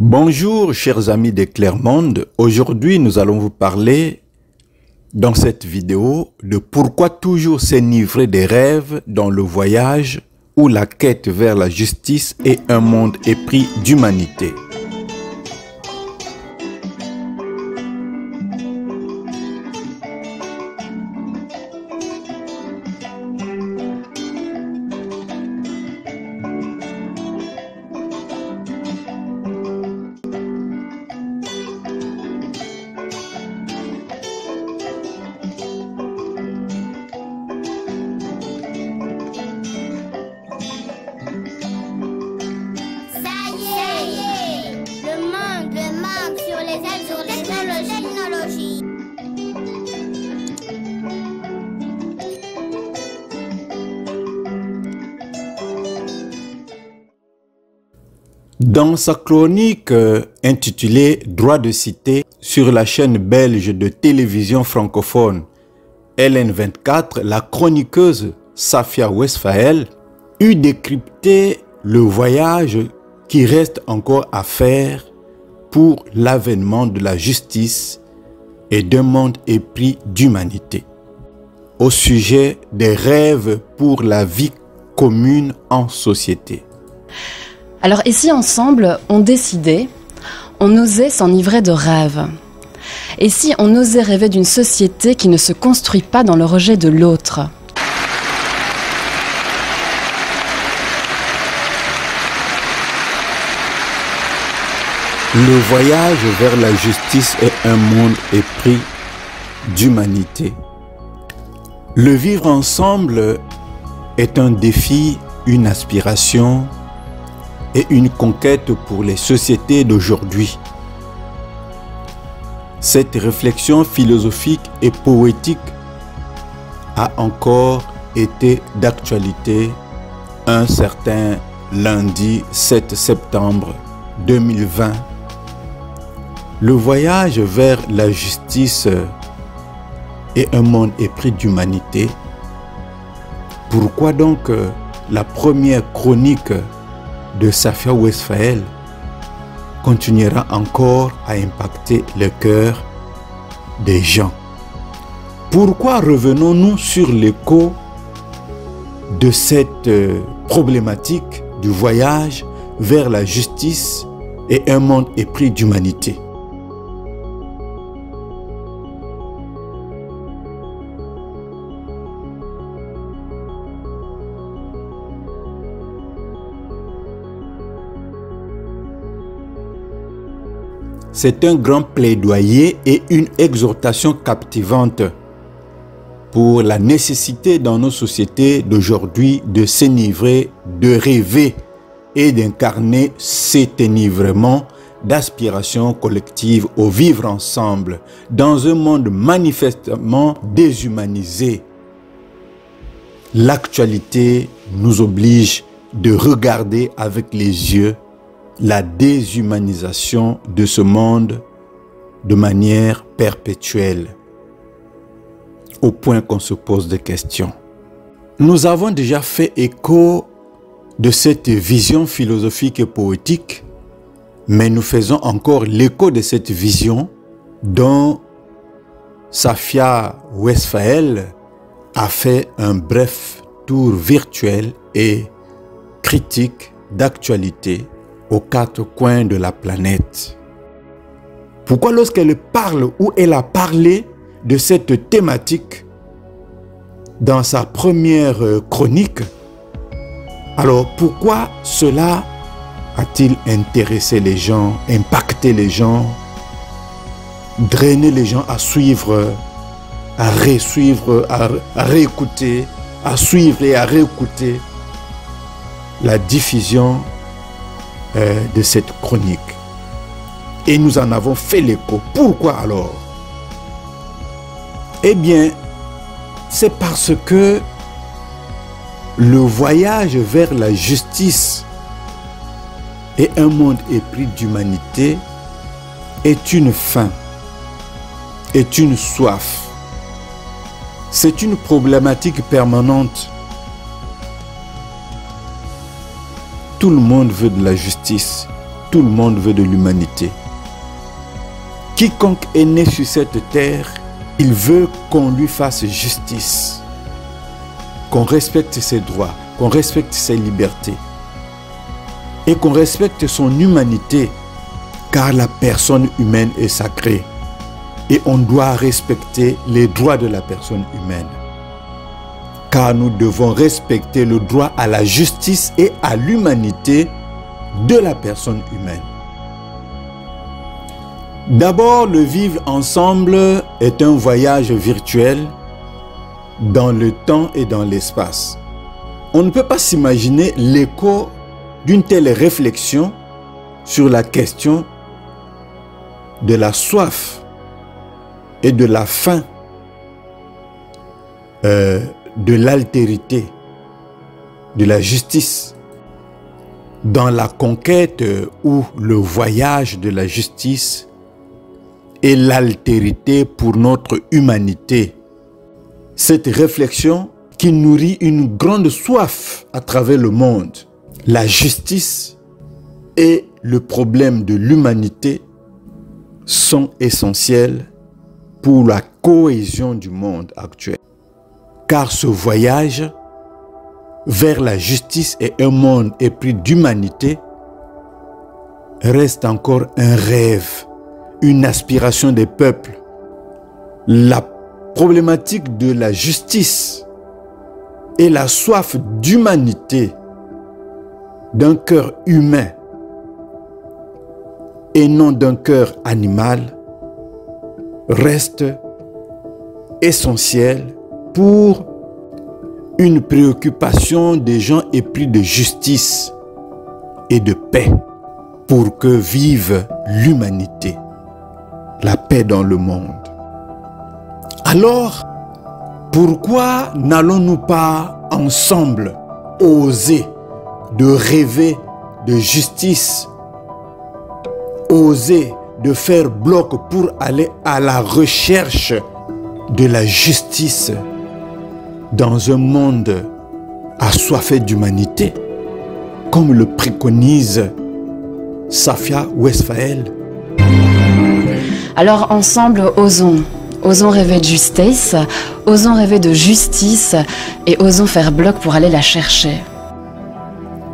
Bonjour chers amis de Clermont, aujourd'hui nous allons vous parler dans cette vidéo de pourquoi toujours s'enivrer des rêves dans le voyage où la quête vers la justice et un monde épris d'humanité. Dans sa chronique intitulée « Droit de cité » sur la chaîne belge de télévision francophone LN24, la chroniqueuse Safia Westphal eut décrypté le voyage qui reste encore à faire pour l'avènement de la justice et d'un monde épris d'humanité, au sujet des rêves pour la vie commune en société. Alors, et si ensemble, on décidait, on osait s'enivrer de rêves? Et si on osait rêver d'une société qui ne se construit pas dans le rejet de l'autre? Le voyage vers la justice est un monde épris d'humanité. Le vivre ensemble est un défi, une aspiration et une conquête pour les sociétés d'aujourd'hui. Cette réflexion philosophique et poétique a encore été d'actualité un certain lundi 7 septembre 2020. Le voyage vers la justice et un monde épris d'humanité. Pourquoi donc la première chronique de Safia Westphal continuera encore à impacter le cœur des gens? Pourquoi revenons-nous sur l'écho de cette problématique du voyage vers la justice et un monde épris d'humanité? C'est un grand plaidoyer et une exhortation captivante pour la nécessité dans nos sociétés d'aujourd'hui de s'enivrer, de rêver et d'incarner cet enivrement d'aspiration collective au vivre ensemble dans un monde manifestement déshumanisé. L'actualité nous oblige de regarder avec les yeux la déshumanisation de ce monde de manière perpétuelle, au point qu'on se pose des questions. Nous avons déjà fait écho de cette vision philosophique et poétique, mais nous faisons encore l'écho de cette vision dont Safia Westphal a fait un bref tour virtuel et critique d'actualité aux quatre coins de la planète. Pourquoi lorsqu'elle parle ou elle a parlé de cette thématique dans sa première chronique, alors pourquoi cela a-t-il intéressé les gens, impacté les gens, drainé les gens à suivre, à résuivre, à réécouter, à suivre et à réécouter la diffusion de cette chronique? Et nous en avons fait l'écho. Pourquoi alors? Eh bien, c'est parce que le voyage vers la justice et un monde épris d'humanité est une faim, est une soif. C'est une problématique permanente. Tout le monde veut de la justice. tout le monde veut de l'humanité. Quiconque est né sur cette terre, il veut qu'on lui fasse justice, qu'on respecte ses droits, qu'on respecte ses libertés et qu'on respecte son humanité, car la personne humaine est sacrée et on doit respecter les droits de la personne humaine. Car nous devons respecter le droit à la justice et à l'humanité de la personne humaine. D'abord, le vivre ensemble est un voyage virtuel dans le temps et dans l'espace. On ne peut pas s'imaginer l'écho d'une telle réflexion sur la question de la soif et de la faim, de l'altérité, de la justice, dans la conquête ou le voyage de la justice et l'altérité pour notre humanité. Cette réflexion qui nourrit une grande soif à travers le monde. La justice et le problème de l'humanité sont essentiels pour la cohésion du monde actuel. Car ce voyage vers la justice et un monde épris d'humanité reste encore un rêve, une aspiration des peuples. La problématique de la justice et la soif d'humanité d'un cœur humain et non d'un cœur animal reste essentiel pour une préoccupation des gens épris de justice et de paix pour que vive l'humanité, la paix dans le monde. Alors, pourquoi n'allons-nous pas ensemble oser de rêver de justice, oser de faire bloc pour aller à la recherche de la justice dans un monde assoiffé d'humanité, comme le préconise Safia Westphal? Alors ensemble, osons. Osons rêver de justice, osons rêver de justice et osons faire bloc pour aller la chercher.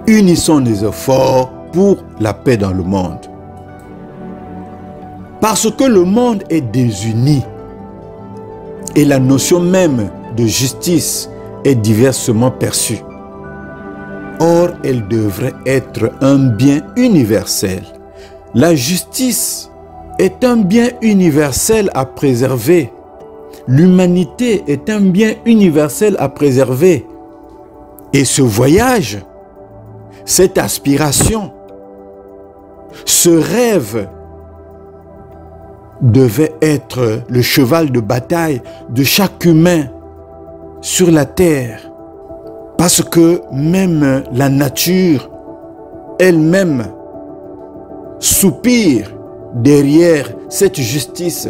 Unissons les efforts pour la paix dans le monde. Parce que le monde est désuni et la notion même de justice est diversement perçue. Or, elle devrait être un bien universel. La justice est un bien universel à préserver. L'humanité est un bien universel à préserver. Et ce voyage, cette aspiration, ce rêve devait être le cheval de bataille de chaque humain sur la terre. Parce que même la nature elle-même soupire derrière cette justice,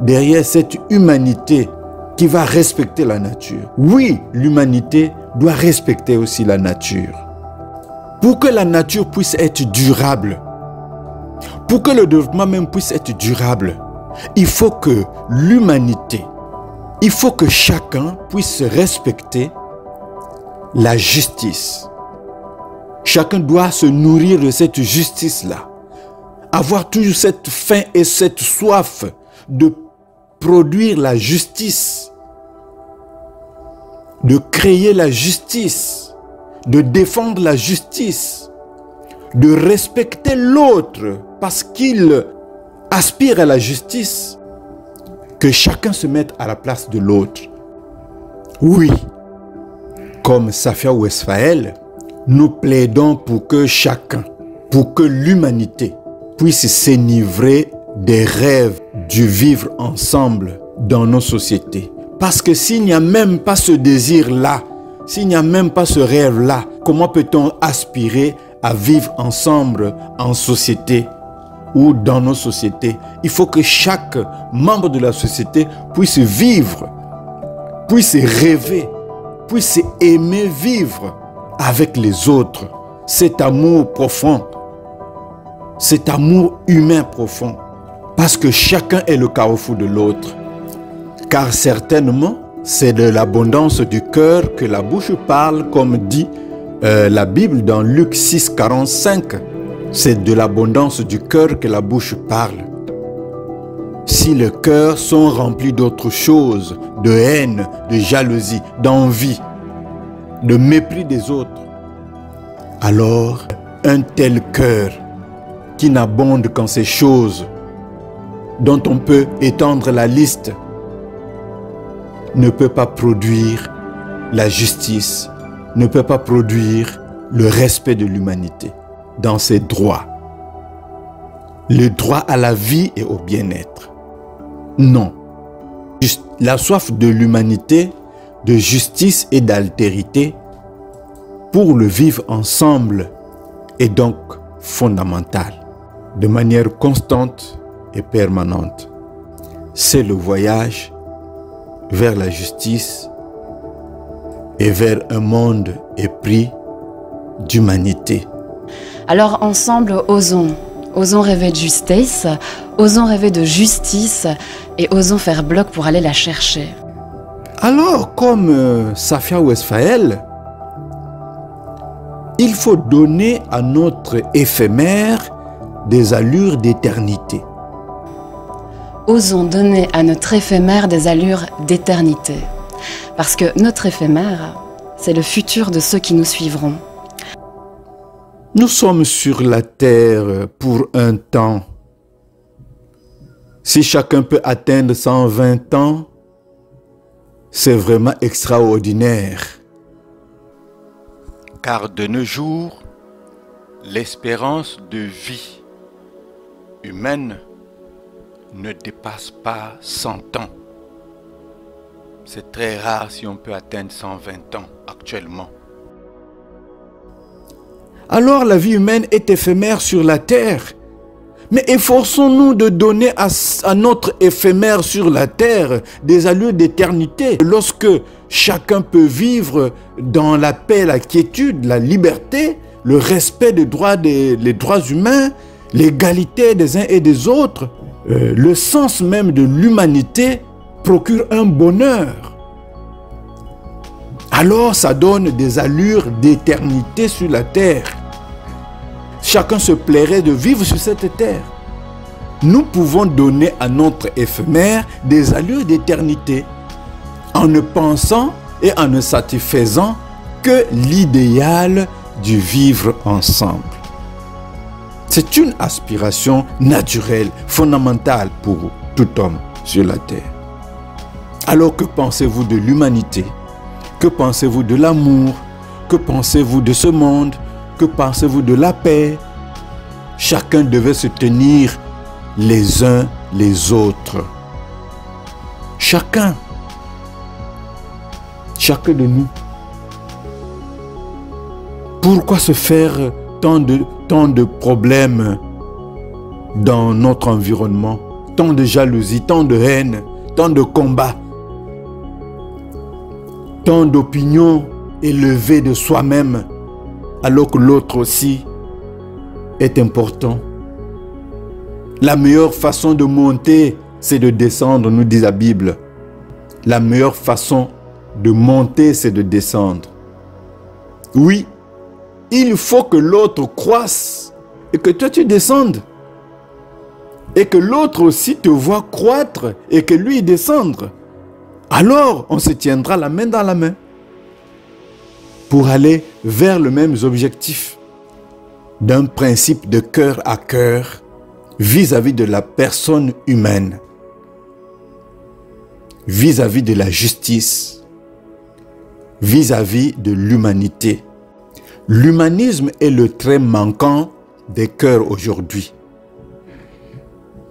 derrière cette humanité qui va respecter la nature. Oui, l'humanité doit respecter aussi la nature. Pour que la nature puisse être durable, pour que le développement même puisse être durable, il faut que l'humanité, il faut que chacun puisse respecter la justice. Chacun doit se nourrir de cette justice-là. Avoir toujours cette faim et cette soif de produire la justice, de créer la justice, de défendre la justice, de respecter l'autre parce qu'il aspire à la justice, que chacun se mette à la place de l'autre. Oui, comme Safia Westphal, nous plaidons pour que chacun, pour que l'humanité puisse s'enivrer des rêves du vivre ensemble dans nos sociétés. Parce que s'il n'y a même pas ce désir-là, s'il n'y a même pas ce rêve-là, comment peut-on aspirer à vivre ensemble en société ou dans nos sociétés? Il faut que chaque membre de la société puisse vivre, puisse rêver, puisse aimer vivre avec les autres. Cet amour profond cet amour humain profond, parce que chacun est le carrefour de l'autre. Car certainement, c'est de l'abondance du cœur que la bouche parle, comme dit la Bible dans Luc 6, 45. C'est de l'abondance du cœur que la bouche parle. Si les cœurs sont remplis d'autre chose, de haine, de jalousie, d'envie, de mépris des autres, alors un tel cœur qui n'abonde qu'en ces choses dont on peut étendre la liste ne peut pas produire la justice, ne peut pas produire le respect de l'humanité dans ses droits. Le droit à la vie et au bien-être. Non. La soif de l'humanité, de justice et d'altérité pour le vivre ensemble est donc fondamentale, de manière constante et permanente. C'est le voyage vers la justice et vers un monde épris d'humanité. Alors ensemble, osons. Osons rêver de justesse, osons rêver de justice et osons faire bloc pour aller la chercher. Alors, comme Safia Westphal, il faut donner à notre éphémère des allures d'éternité. Osons donner à notre éphémère des allures d'éternité. Parce que notre éphémère, c'est le futur de ceux qui nous suivront. Nous sommes sur la terre pour un temps. Si chacun peut atteindre 120 ans, c'est vraiment extraordinaire. Car de nos jours, l'espérance de vie humaine ne dépasse pas 100 ans. C'est très rare si on peut atteindre 120 ans actuellement. Alors la vie humaine est éphémère sur la terre. Mais efforçons-nous de donner à notre éphémère sur la terre des allures d'éternité. Lorsque chacun peut vivre dans la paix, la quiétude, la liberté, le respect des droits humains, l'égalité des uns et des autres, le sens même de l'humanité procure un bonheur. Alors ça donne des allures d'éternité sur la terre. Chacun se plairait de vivre sur cette terre. Nous pouvons donner à notre éphémère des allures d'éternité en ne pensant et en ne satisfaisant que l'idéal du vivre ensemble. C'est une aspiration naturelle, fondamentale pour tout homme sur la terre. Alors que pensez-vous de l'humanité? Que pensez-vous de l'amour? Que pensez-vous de ce monde? Que pensez-vous de la paix? Chacun devait se tenir les uns les autres. Chacun de nous. Pourquoi se faire tant de problèmes dans notre environnement? Tant de jalousie, tant de haine, tant de combats, tant d'opinions élevées de soi-même, alors que l'autre aussi est important. La meilleure façon de monter, c'est de descendre, nous dit la Bible. La meilleure façon de monter, c'est de descendre. Oui, il faut que l'autre croisse et que toi tu descendes. Et que l'autre aussi te voit croître et que lui descendre. Alors, on se tiendra la main dans la main pour aller vers le même objectif d'un principe de cœur à cœur vis-à-vis de la personne humaine, vis-à-vis de la justice, vis-à-vis de l'humanité. L'humanisme est le trait manquant des cœurs aujourd'hui.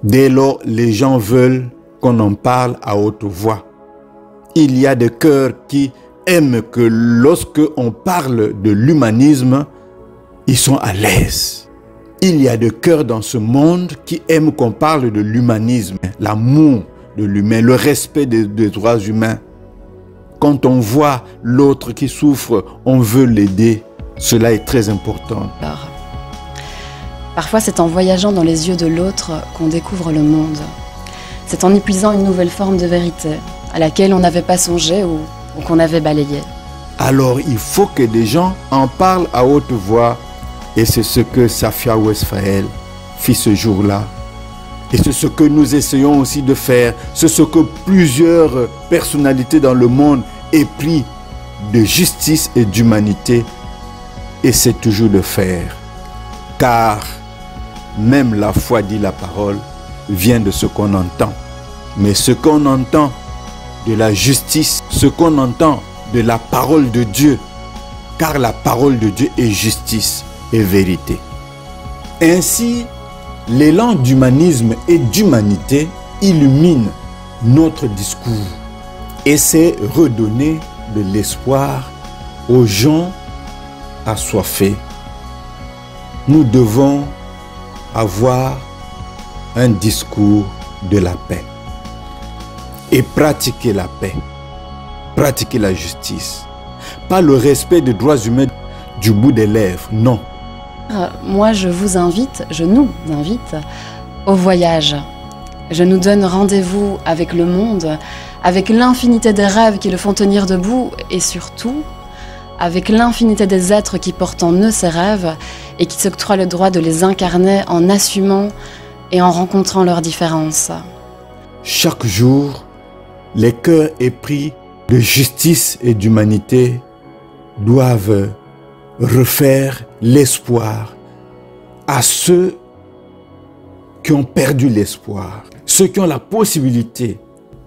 Dès lors, les gens veulent qu'on en parle à haute voix. Il y a des cœurs qui aiment que lorsque on parle de l'humanisme, ils sont à l'aise. Il y a des cœurs dans ce monde qui aiment qu'on parle de l'humanisme, l'amour de l'humain, le respect des droits humains. Quand on voit l'autre qui souffre, on veut l'aider. Cela est très important. Alors, Parfois, c'est en voyageant dans les yeux de l'autre qu'on découvre le monde. C'est en y puisant une nouvelle forme de vérité, à laquelle on n'avait pas songé ou qu'on avait balayé. Alors, il faut que des gens en parlent à haute voix. Et c'est ce que Safia Westphal fit ce jour-là. Et c'est ce que nous essayons aussi de faire. C'est ce que plusieurs personnalités dans le monde épris de justice et d'humanité essaient toujours de faire. Car même la foi, dit la parole, vient de ce qu'on entend. Mais ce qu'on entend de la justice, ce qu'on entend de la parole de Dieu, car la parole de Dieu est justice et vérité. Ainsi, l'élan d'humanisme et d'humanité illumine notre discours et c'est redonner de l'espoir aux gens assoiffés. Nous devons avoir un discours de la paix et pratiquer la paix, pratiquer la justice. Pas le respect des droits humains du bout des lèvres, non. Moi, je nous invite au voyage. Je nous donne rendez-vous avec le monde, avec l'infinité des rêves qui le font tenir debout et surtout avec l'infinité des êtres qui portent en eux ces rêves et qui s'octroient le droit de les incarner en assumant et en rencontrant leurs différences. Chaque jour, les cœurs épris de justice et d'humanité doivent refaire l'espoir à ceux qui ont perdu l'espoir, ceux qui ont la possibilité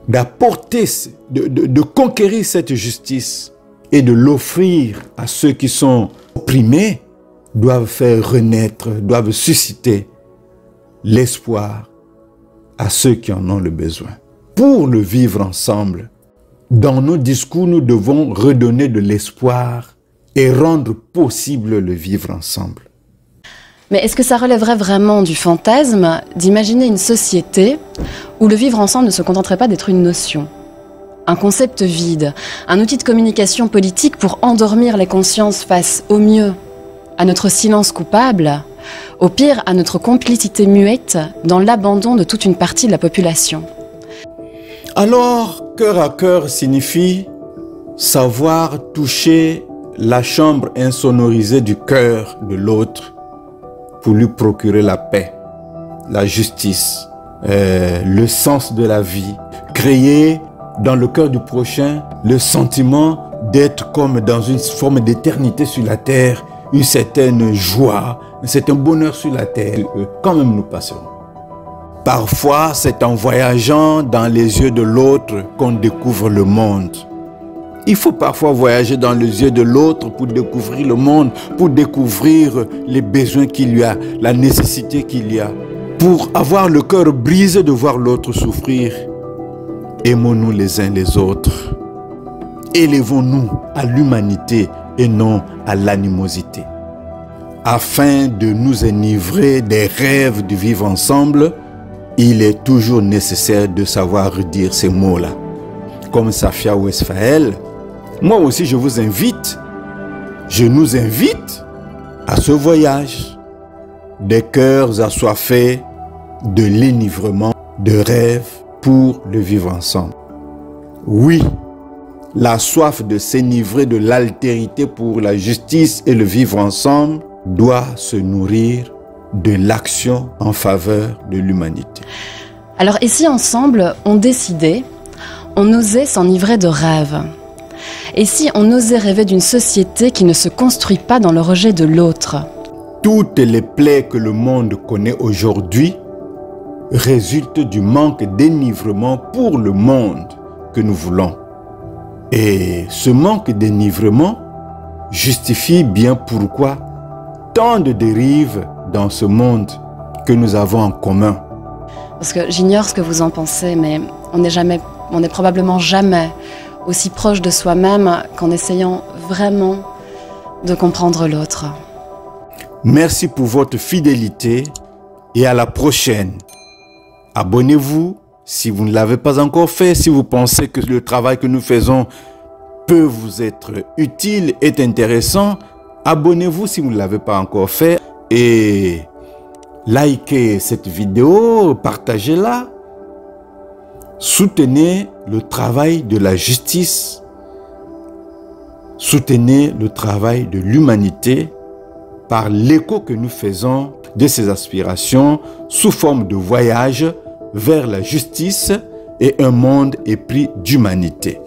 d'apporter, de conquérir cette justice et de l'offrir à ceux qui sont opprimés, doivent faire renaître, doivent susciter l'espoir à ceux qui en ont le besoin. Pour le vivre ensemble, dans nos discours, nous devons redonner de l'espoir et rendre possible le vivre ensemble. Mais est-ce que ça relèverait vraiment du fantasme d'imaginer une société où le vivre ensemble ne se contenterait pas d'être une notion, un concept vide, un outil de communication politique pour endormir les consciences face au mieux à notre silence coupable, au pire à notre complicité muette dans l'abandon de toute une partie de la population? Alors, cœur à cœur signifie savoir toucher la chambre insonorisée du cœur de l'autre pour lui procurer la paix, la justice, le sens de la vie, créer dans le cœur du prochain le sentiment d'être comme dans une forme d'éternité sur la terre, une certaine joie, un certain bonheur sur la terre, quand même nous passerons. Parfois, c'est en voyageant dans les yeux de l'autre qu'on découvre le monde. Il faut parfois voyager dans les yeux de l'autre pour découvrir le monde, pour découvrir les besoins qu'il y a, la nécessité qu'il y a, pour avoir le cœur brisé de voir l'autre souffrir. Aimons-nous les uns les autres. Élevons-nous à l'humanité et non à l'animosité. Afin de nous enivrer des rêves de vivre ensemble, il est toujours nécessaire de savoir redire ces mots-là. Comme Safia Westphal, moi aussi je vous invite, je nous invite à ce voyage des cœurs assoiffés de l'enivrement de rêves pour le vivre ensemble. Oui, la soif de s'enivrer de l'altérité pour la justice et le vivre ensemble doit se nourrir de l'action en faveur de l'humanité. Alors, et si ensemble, on décidait, on osait s'enivrer de rêves? Et si on osait rêver d'une société qui ne se construit pas dans le rejet de l'autre? Toutes les plaies que le monde connaît aujourd'hui résultent du manque d'enivrement pour le monde que nous voulons. Et ce manque d'enivrement justifie bien pourquoi tant de dérives dans ce monde que nous avons en commun. Parce que j'ignore ce que vous en pensez, mais on n'est probablement jamais aussi proche de soi-même qu'en essayant vraiment de comprendre l'autre. Merci pour votre fidélité et à la prochaine. Abonnez-vous si vous ne l'avez pas encore fait, si vous pensez que le travail que nous faisons peut vous être utile, est intéressant. Abonnez-vous si vous ne l'avez pas encore fait et Likez cette vidéo, partagez-la. Soutenez le travail de la justice. Soutenez le travail de l'humanité par l'écho que nous faisons de ces aspirations sous forme de voyage vers la justice et un monde épris d'humanité.